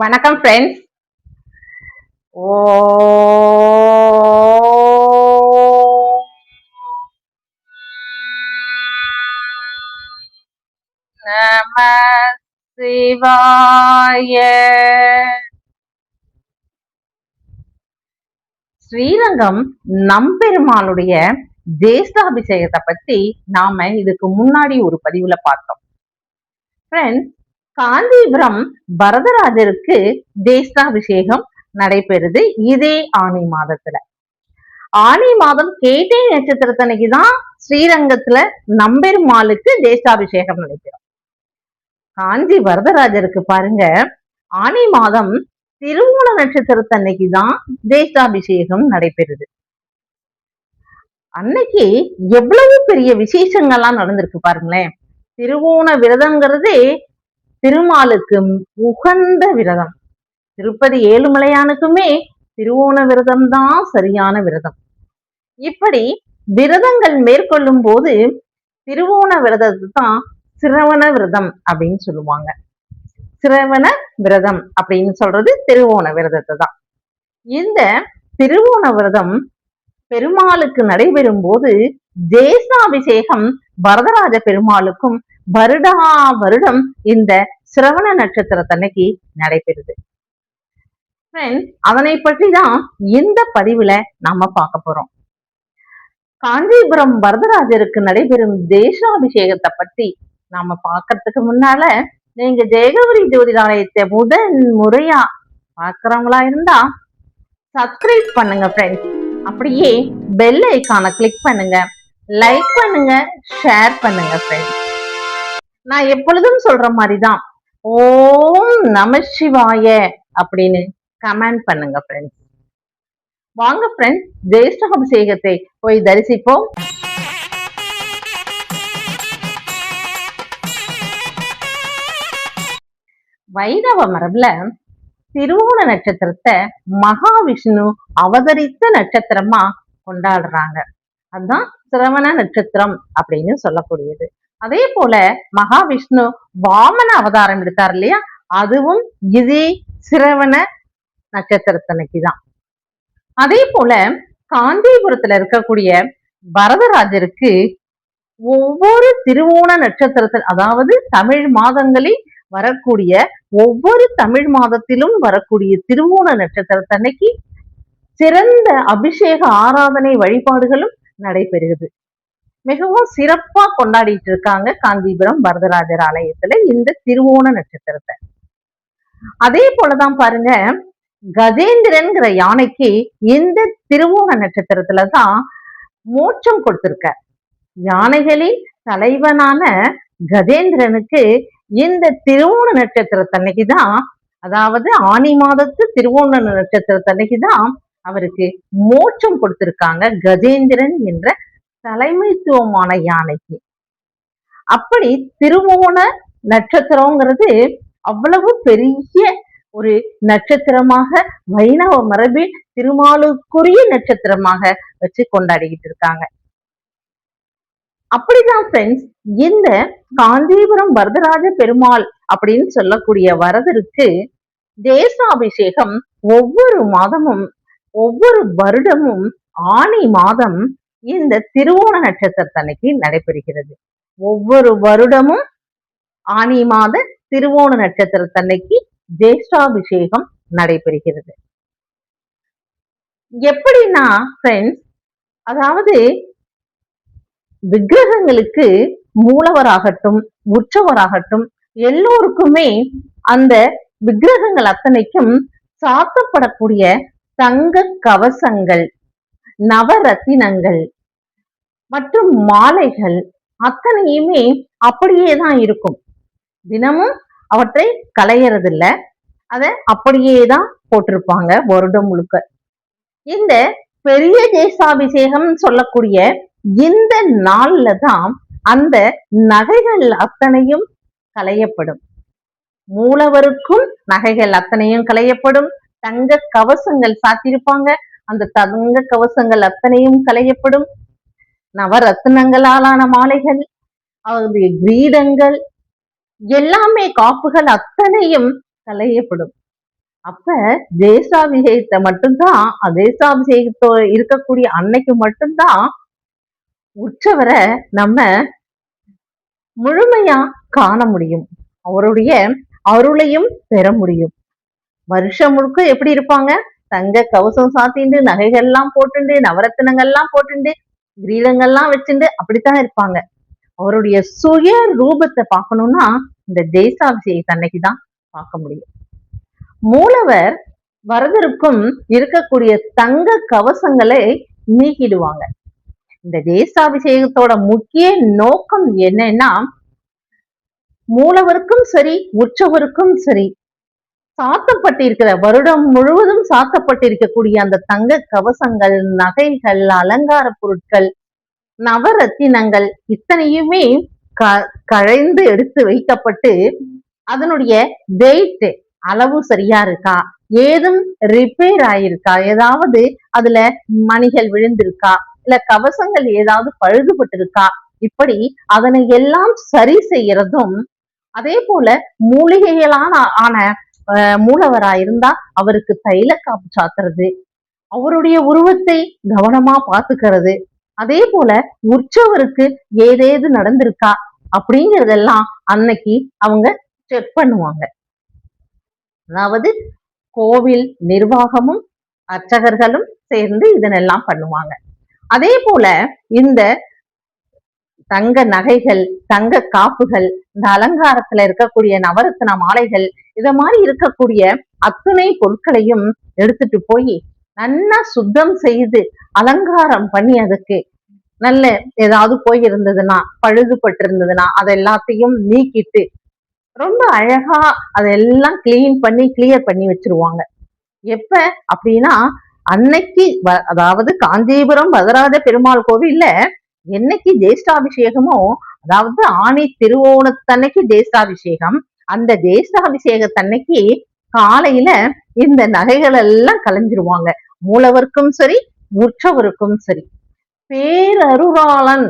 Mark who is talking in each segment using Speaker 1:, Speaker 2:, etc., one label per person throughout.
Speaker 1: வணக்கம் ஃப்ரெண்ட்ஸ். ஓ நம சிவாய. ஸ்ரீரங்கம் நம்பெருமாளுடைய ஜேஷ்டாபிஷேகத்தை பத்தி நாம இதுக்கு முன்னாடி ஒரு பதிவுல பார்த்தோம். ஃப்ரெண்ட்ஸ், காஞ்சிபுரம் வரதராஜருக்கு ஜேஷ்டாபிஷேகம் நடைபெறுது இதே ஆனி மாதத்துல. ஆனி மாதம் கேட்டை நட்சத்திரத்தன்னைக்குதான் ஸ்ரீரங்கத்துல நம்பெருமாளுக்கு ஜேஷ்டாபிஷேகம் நடைபெறும். காஞ்சி வரதராஜருக்கு பாருங்க, ஆனி மாதம் திருவோண நட்சத்திரத்தன்னைக்குதான் ஜேஷ்டாபிஷேகம் நடைபெறுது. அன்னைக்கு எவ்வளவு பெரிய விசேஷங்கள்லாம் நடந்திருக்கு பாருங்களேன். திருவோண விரதங்கிறதே திருமாலுக்கு உகந்த விரதம். திருப்பதி ஏழுமலையானுக்குமே திருவோண விரதம் தான் சரியான விரதம். இப்படி விரதங்கள் மேற்கொள்ளும் போது திருவோண விரதத்தை தான் சிரவண விரதம் அப்படின்னு சொல்லுவாங்க. சிரவண விரதம் அப்படின்னு சொல்றது திருவோண விரதத்தை தான். இந்த திருவோண விரதம் பெருமாளுக்கு நடைபெறும் போது ஜேஷ்டாபிஷேகம் வரதராஜ பெருமாளுக்கும் வருடா வருடம் இந்த சிரவண நட்சத்திரத்தன்னைக்கு நடைபெறுது. அதனை பற்றி தான் இந்த பதிவுல நாம பார்க்க போறோம். காஞ்சிபுரம் வரதராஜருக்கு நடைபெறும் ஜேஷ்டாபிஷேகத்தை பத்தி நாம பார்க்கறதுக்கு முன்னால நீங்க ஜெயகௌரி ஜோதிடாலயத்தை முதல் முறையா பார்க்கறவங்களா இருந்தா சப்ஸ்கிரைப் பண்ணுங்க ஃப்ரெண்ட்ஸ். அப்படியே பெல் ஐகானை கிளிக் பண்ணுங்க, லைக் பண்ணுங்க, ஷேர் பண்ணுங்க ஃப்ரெண்ட்ஸ். நான் எப்பொழுதும் சொல்ற மாதிரிதான் ஓம் நம சிவாய அப்படின்னு கமெண்ட் பண்ணுங்க ஃப்ரெண்ட்ஸ். வாங்க ஃப்ரெண்ட்ஸ், ஜேஷ்டாபிஷேகத்தை போய் தரிசிப்போம். வைணவ மரபுல திருவோண நட்சத்திரத்தை மகாவிஷ்ணு அவதரித்த நட்சத்திரமா கொண்டாடுறாங்க. அதுதான் சிரவண நட்சத்திரம் அப்படின்னு சொல்லக்கூடியது. அதே போல மகாவிஷ்ணு வாமன அவதாரம் எடுத்தார் இல்லையா, அதுவும் இதே சிரவண நட்சத்திரத்தன்னைக்குதான். அதே போல காஞ்சிபுரத்துல இருக்கக்கூடிய வரதராஜருக்கு ஒவ்வொரு திருவோண நட்சத்திரத்தில், அதாவது தமிழ் மாதங்களில் வரக்கூடிய ஒவ்வொரு தமிழ் மாதத்திலும் வரக்கூடிய திருவோண நட்சத்திரத்தன்னைக்கு சிறந்த அபிஷேக ஆராதனை வழிபாடுகளும் நடைபெறுகிறது. மிகவும் சிறப்பா கொண்டாடிட்டு இருக்காங்க காஞ்சிபுரம் வரதராஜர் ஆலயத்துல இந்த திருவோண நட்சத்திரத்தை. அதே போலதான் பாருங்க, கஜேந்திரன்கிற யானைக்கு இந்த திருவோண நட்சத்திரத்துலதான் மோட்சம் கொடுத்திருக்க. யானைகளின் தலைவனான கஜேந்திரனுக்கு இந்த திருவோண நட்சத்திரத்தன்னைக்குதான், அதாவது ஆனி மாதத்து திருவோண நட்சத்திரத்தன்னைக்குதான் அவருக்கு மோட்சம் கொடுத்திருக்காங்க கஜேந்திரன் என்ற தலைமைத்துவமான யானைக்கு. அப்படி திருவோண நட்சத்திரங்கிறது அவ்வளவு பெரிய ஒரு நட்சத்திரமாக வைணவ மரபில் திருமாலுக்குரிய நட்சத்திரமாக வச்சு கொண்டாடிக்கிட்டு இருக்காங்க. அப்படிதான் ஃப்ரெண்ட்ஸ், இந்த காஞ்சிபுரம் வரதராஜ பெருமாள் அப்படின்னு சொல்லக்கூடிய வரதருக்கு ஜேஷ்டாபிஷேகம் ஒவ்வொரு மாதமும் ஒவ்வொரு வருடமும் ஆனி மாதம் இந்த திருவோண நட்சத்திரத்தன்னைக்கு நடைபெறுகிறது. ஒவ்வொரு வருடமும் ஆனி மாத திருவோண நட்சத்திரத்தன்னைக்கு ஜேஷ்டாபிஷேகம் நடைபெறுகிறது. எப்படின்னா ஃப்ரெண்ட்ஸ், அதாவது விக்கிரகங்களுக்கு மூலவராகட்டும் உற்சவராகட்டும் எல்லோருக்குமே அந்த விக்கிரகங்கள் அத்தனைக்கும் சாத்தப்படக்கூடிய தங்க கவசங்கள், நவரத்தினங்கள் மற்றும் மாலைகள் அத்தனையுமே அப்படியேதான் இருக்கும். தினமும் அவற்றை களையறதில்ல, அதை அப்படியேதான் போட்டிருப்பாங்க வருடம் முழுக்க. இந்த பெரிய ஜேஷ்டாபிஷேகம் சொல்லக்கூடிய இந்த நாள்ல தான் அந்த நகைகள் அத்தனையும் களையப்படும். மூலவருக்கும் நகைகள் அத்தனையும் களையப்படும். தங்க கவசங்கள் சாத்திருப்பாங்க, அந்த தங்க கவசங்கள் அத்தனையும் களையப்படும். நவரத்னங்களாலான மாலைகள், அவருடைய கிரீடங்கள் எல்லாமே, காப்புகள் அத்தனையும் களையப்படும். அப்ப தேசாபிஷேகத்தை மட்டும்தான், தேசாபிஷேகத்தோ இருக்கக்கூடிய அன்னைக்கு மட்டும்தான் உற்சவரை நம்ம முழுமையா காண முடியும். அவருடைய அருளையும் பெற முடியும். வருஷம் முழுக்க எப்படி இருப்பாங்க? தங்க கவசம் சாத்திண்டு, நகைகள்லாம் போட்டுண்டு, நவரத்தினங்கள்லாம் போட்டுண்டு, கிரீடங்கள்லாம் வச்சுண்டு அப்படித்தான் இருப்பாங்க. அவருடைய சுய ரூபத்தை பார்க்கணும்னா இந்த தேசாபிஷேகத்தை அன்னைக்குதான் பார்க்க முடியும். மூலவர் வரதருக்கும் இருக்கக்கூடிய தங்க கவசங்களை நீக்கிடுவாங்க. இந்த தேசாபிஷேகத்தோட முக்கிய நோக்கம் என்னன்னா, மூலவருக்கும் சரி உற்சவருக்கும் சரி சாத்தப்பட்டிருக்கிற வருடம் முழுவதும் சாத்தப்பட்டிருக்கக்கூடிய அந்த தங்க கவசங்கள், நகைகள், அலங்கார பொருட்கள், நவரத்தினங்கள் இத்தனையுமே கழைந்து எடுத்து வைக்கப்பட்டு அதனுடைய டேட் அளவு சரியா இருக்கா, ஏதும் ரிப்பேர் ஆயிருக்கா, ஏதாவது அதுல மணிகள் விழுந்திருக்கா, இல்ல கவசங்கள் ஏதாவது பழுதுபட்டு இருக்கா, இப்படி அதனை எல்லாம் சரி செய்யறதும், அதே போல மூலிகைகளான ஆன மூலவரா இருந்தா அவருக்கு தைல காப்பு சாத்துறது, அவருடைய உருவத்தை கவனமா பாத்துக்கிறது, அதே போல உற்சவருக்கு ஏதேது நடந்திருக்கா அப்படிங்கறதெல்லாம் அன்னைக்கு அவங்க செக் பண்ணுவாங்க. அதாவது கோவில் நிர்வாகமும் அர்ச்சகர்களும் சேர்ந்து இதனெல்லாம் பண்ணுவாங்க. அதே போல இந்த தங்க நகைகள், தங்க காப்புகள், இந்த அலங்காரத்துல இருக்கக்கூடிய நவரத்ன மாலைகள், இத மாதிரி இருக்கக்கூடிய அத்துணை பொருட்களையும் எடுத்துட்டு போய் நல்லா சுத்தம் செய்து அலங்காரம் பண்ணி அதுக்கு நல்ல ஏதாவது போயிருந்ததுன்னா, பழுதுபட்டு இருந்ததுன்னா அதை எல்லாத்தையும் நீக்கிட்டு ரொம்ப அழகா அதெல்லாம் கிளீன் பண்ணி கிளியர் பண்ணி வச்சிருவாங்க. எப்ப அப்படின்னா அன்னைக்கு அதாவது காஞ்சிபுரம் வரதராஜ பெருமாள் கோவில்ல என்னைக்கு ஜேஷ்டாபிஷேகமோ, அதாவது ஆணி திருவோணத்தன்னைக்கு ஜேஷ்டாபிஷேகம், அந்த ஜேஷ்டாபிஷேகத்தன்னைக்கு காலையில இந்த நகைகள் எல்லாம் கலைஞ்சிருவாங்க. மூலவருக்கும் சரி உற்சவருக்கும் சரி. பேரருளாளன்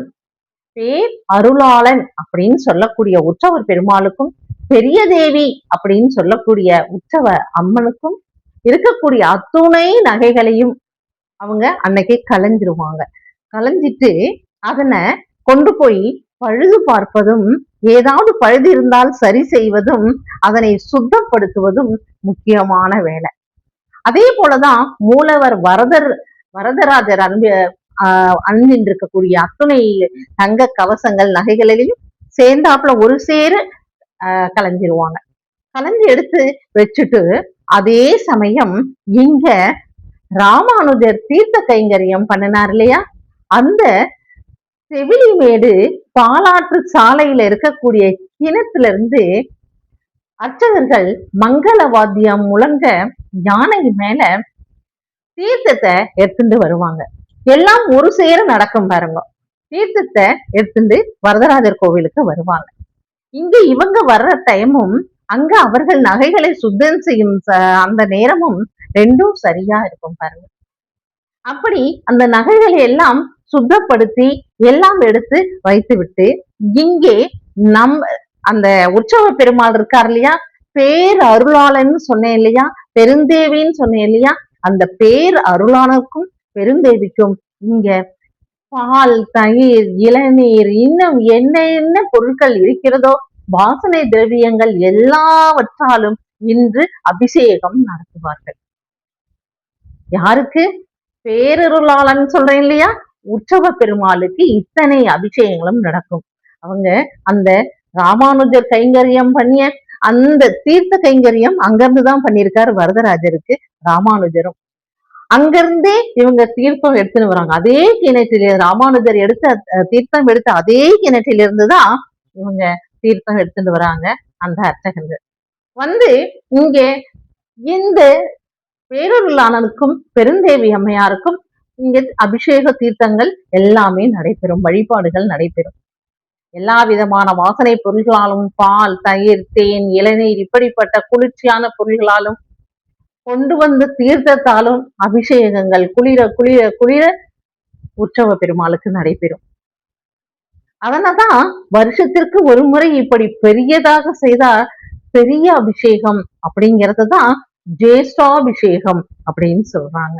Speaker 1: அருளாளன் அப்படின்னு சொல்லக்கூடிய உற்சவர் பெருமாளுக்கும், பெரிய தேவி அப்படின்னு சொல்லக்கூடிய உற்சவ அம்மனுக்கும் இருக்கக்கூடிய அத்துணை நகைகளையும் அவங்க அன்னைக்கு கலைஞ்சிருவாங்க. கலைஞ்சிட்டு அதனை கொண்டு போய் பழுது பார்ப்பதும், ஏதாவது பழுது இருந்தால் சரி செய்வதும், அதனை சுத்தப்படுத்துவதும் முக்கியமான வேலை. அதே போலதான் மூலவர் வரதராஜர் அணிந்திருக்கக்கூடிய அத்துணை தங்க கவசங்கள் நகைகளிலையும் சேர்ந்தாப்புல ஒரு சேர கலைஞ்சிருவாங்க. கலைஞ்சு எடுத்து வச்சுட்டு அதே சமயம் இங்க ராமானுஜர் தீர்த்த கைங்கரியம் பண்ணினார் இல்லையா, அந்த செவிலிமேடு பாலாற்று சாலையில இருக்கக்கூடிய கிணத்துல இருந்து அர்ச்சகர்கள் மங்கள வாத்தியம் முழங்க யானை மேல தீர்த்தத்தை எடுத்துட்டு வருவாங்க. எல்லாம் ஒரு சேர நடக்கும் பாருங்க. தீர்த்தத்தை எடுத்துட்டு வரதராஜர் கோவிலுக்கு வருவாங்க. இங்க இவங்க வர்ற டைமும் அங்க அவர்கள் நகைகளை சுத்தம் செய்யும் அந்த நேரமும் ரெண்டும் சரியா இருக்கும் பாருங்க. அப்படி அந்த நகைகளை எல்லாம் சுத்தப்படுத்தி எல்லாம் எடுத்து வைத்து விட்டு இங்கே அந்த உற்சவ பெருமாள் இருக்கார் இல்லையா, பேர் அருளாளன்னு சொன்னேன் இல்லையா, பெருந்தேவின்னு சொன்னேன் இல்லையா, அந்த பேர் அருளாளனுக்கும் பெருந்தேவிக்கும் இங்க பால், தயிர், இளநீர், இன்னும் என்ன பொருட்கள் இருக்கிறதோ வாசனை திரவியங்கள் எல்லாவற்றாலும் இன்று அபிஷேகம் நடத்துவார்கள். யாருக்கு? பேரருளாளன் சொல்றேன் இல்லையா, உற்சவ பெருமாளுக்கு இத்தனை அபிஷேகங்களும் நடக்கும். அவங்க அந்த ராமானுஜர் கைங்கரியம் பண்ணிய அந்த தீர்த்த கைங்கரியம் அங்கிருந்துதான் பண்ணியிருக்காரு வரதராஜருக்கு ராமானுஜரும். அங்கிருந்தே இவங்க தீர்த்தம் எடுத்துன்னு வராங்க. அதே கிணற்றில ராமானுஜர் தீர்த்தம் எடுத்த அதே கிணற்றில இருந்துதான் இவங்க தீர்த்தம் எடுத்துட்டு வராங்க அந்த அர்ச்சகர்கள். வந்து இங்க இந்த பேரருளாளனுக்கும் பெருந்தேவி அம்மையாருக்கும் இங்க அபிஷேக தீர்த்தங்கள் எல்லாமே நடைபெறும், வழிபாடுகள் நடைபெறும். எல்லா விதமான வாசனை பொருள்களாலும், பால், தயிர், தேன், இளநீர் இப்படிப்பட்ட குளிர்ச்சியான பொருள்களாலும் கொண்டு வந்து தீர்த்தத்தாலும் அபிஷேகங்கள் குளிர குளிர குளிர உற்சவ பெருமாளுக்கு நடைபெறும். அதனாலதான் வருஷத்திற்கு ஒரு முறை இப்படி பெரியதாக செய்தா பெரிய அபிஷேகம் அப்படிங்கறதுதான் ஜேஷ்டாபிஷேகம் அப்படின்னு சொல்றாங்க.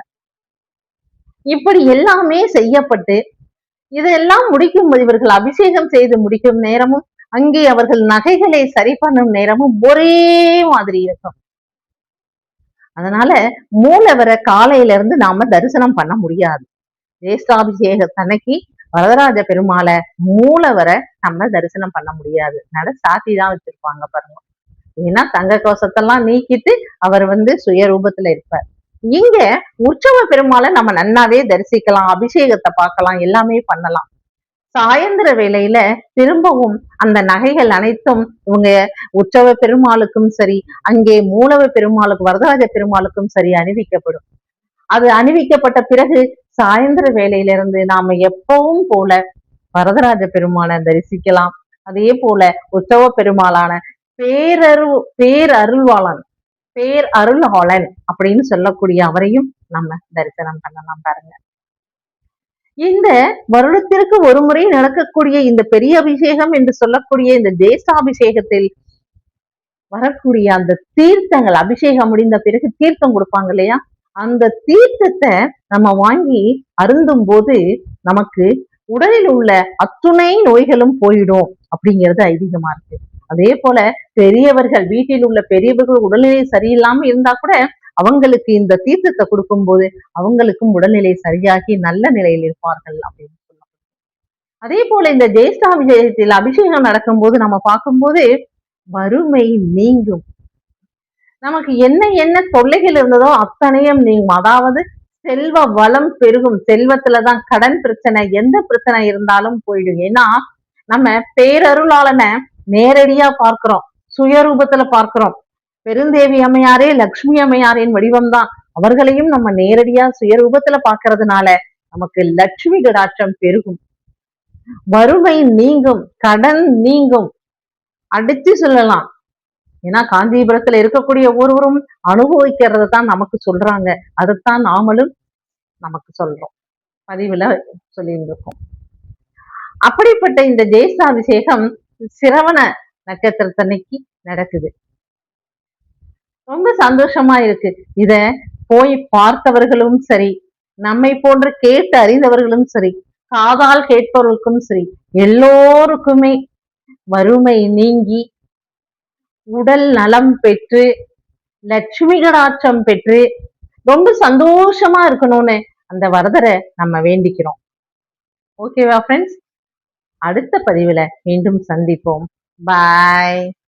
Speaker 1: இப்படி எல்லாமே செய்யப்பட்டு இதெல்லாம் முடிக்கும் இவர்கள் அபிஷேகம் செய்து முடிக்கும் நேரமும் அங்கே அவர்கள் நகைகளை சரி பண்ணும் நேரமும் ஒரே மாதிரி இருக்கும். அதனால மூலவரை காலையில இருந்து நாம தரிசனம் பண்ண முடியாது. ஜேஷ்டாபிஷேகத்தன்னைக்கு வரதராஜ பெருமாளை மூலவரை நம்ம தரிசனம் பண்ண முடியாது. நட சாத்தி தான் வச்சிருப்பாங்க பாருங்க. ஏன்னா தங்க கோஷத்தெல்லாம் நீக்கிட்டு அவர் சுயரூபத்துல இருப்பார். இங்க உற்சவ பெருமாளை நம்ம நன்னாவே தரிசிக்கலாம், அபிஷேகத்தை பார்க்கலாம், எல்லாமே பண்ணலாம். சாயந்தர வேளையில திரும்பவும் அந்த நகைகள் அனைத்தும் இவங்க உற்சவ பெருமாளுக்கும் சரி, அங்கே மூலவ பெருமாளுக்கு வரதராஜ பெருமாளுக்கும் சரி அணிவிக்கப்படும். அது அணிவிக்கப்பட்ட பிறகு சாயந்தர வேளையிலிருந்து நாம எப்பவும் போல வரதராஜ பெருமானை தரிசிக்கலாம். அதே போல உற்சவ பெருமாளான பேரருள்வாளன் பேரருள்வாளன் அப்படின்னு சொல்லக்கூடிய அவரையும் நம்ம தரிசனம் பண்ணலாம் பாருங்க. இந்த வருடத்திற்கு ஒரு முறை நடக்கக்கூடிய இந்த பெரிய அபிஷேகம் என்று சொல்லக்கூடிய இந்த ஜேஷ்டாபிஷேகத்தில் வரக்கூடிய அந்த தீர்த்தங்கள், அபிஷேகம் முடிந்த பிறகு தீர்த்தம் கொடுப்பாங்க இல்லையா, அந்த தீர்த்தத்தை நம்ம வாங்கி அருந்தும் போது நமக்கு உடலில் உள்ள அத்துணை நோய்களும் போயிடும் அப்படிங்கிறது ஐதீகமா இருக்கு. அதே போல பெரியவர்கள், வீட்டில் உள்ள பெரியவர்கள் உடல்நிலை சரியில்லாம இருந்தா கூட அவங்களுக்கு இந்த தீர்த்தத்தை கொடுக்கும் போது அவங்களுக்கும் உடல்நிலை சரியாகி நல்ல நிலையில் இருப்பார்கள் அப்படின்னு சொல்லலாம். அதே போல இந்த ஜேஷ்டாபிஷேகத்தில் அபிஷேகம் நடக்கும் போது நம்ம பார்க்கும்போது வறுமை நீங்கும். நமக்கு என்ன என்ன தொல்லைகள் இருந்ததோ அத்தனையும் நீங்கும். அதாவது செல்வ வளம் பெருகும். செல்வத்துலதான் கடன் பிரச்சனை, எந்த பிரச்சனை இருந்தாலும் போயிடும். ஏன்னா நம்ம பேரருளாளனை நேரடியா பார்க்கிறோம், சுயரூபத்துல பார்க்கிறோம். பெருந்தேவி அம்மையாரே லட்சுமி அம்மையாரின் வடிவம் தான். அவர்களையும் நம்ம நேரடியா சுயரூபத்துல பார்க்கறதுனால நமக்கு லட்சுமி கடாட்சம் பெருகும், வறுமை நீங்கும், கடன் நீங்கும், அடிச்சு சொல்லலாம். ஏன்னா காஞ்சிபுரத்துல இருக்கக்கூடிய ஒவ்வொருவரும் அனுபவிக்கிறத தான் நமக்கு சொல்றாங்க. அதைத்தான் நாமளும் நமக்கு சொல்றோம், பதிவுல சொல்லியிருந்திருக்கோம். அப்படிப்பட்ட இந்த ஜேஷ்டாபிஷேகம் சிரவண நட்சத்திரத்தன்னைக்கு நடக்குது. ரொம்ப சந்தோஷமா இருக்கு. இத போய் பார்த்தவர்களும் சரி, நம்மை போன்று கேட்டு அறிந்தவர்களும் சரி, காதால் கேட்பவர்களுக்கும் சரி, எல்லோருக்குமே வறுமை நீங்கி உடல் நலம் பெற்று லட்சுமி கடாட்சம் பெற்று ரொம்ப சந்தோஷமா இருக்கணும்னு அந்த வரதரை நம்ம வேண்டிக்கிறோம். ஓகேவா ஃப்ரெண்ட்ஸ்? அடுத்த பதிவுல மீண்டும் சந்திப்போம். பாய்.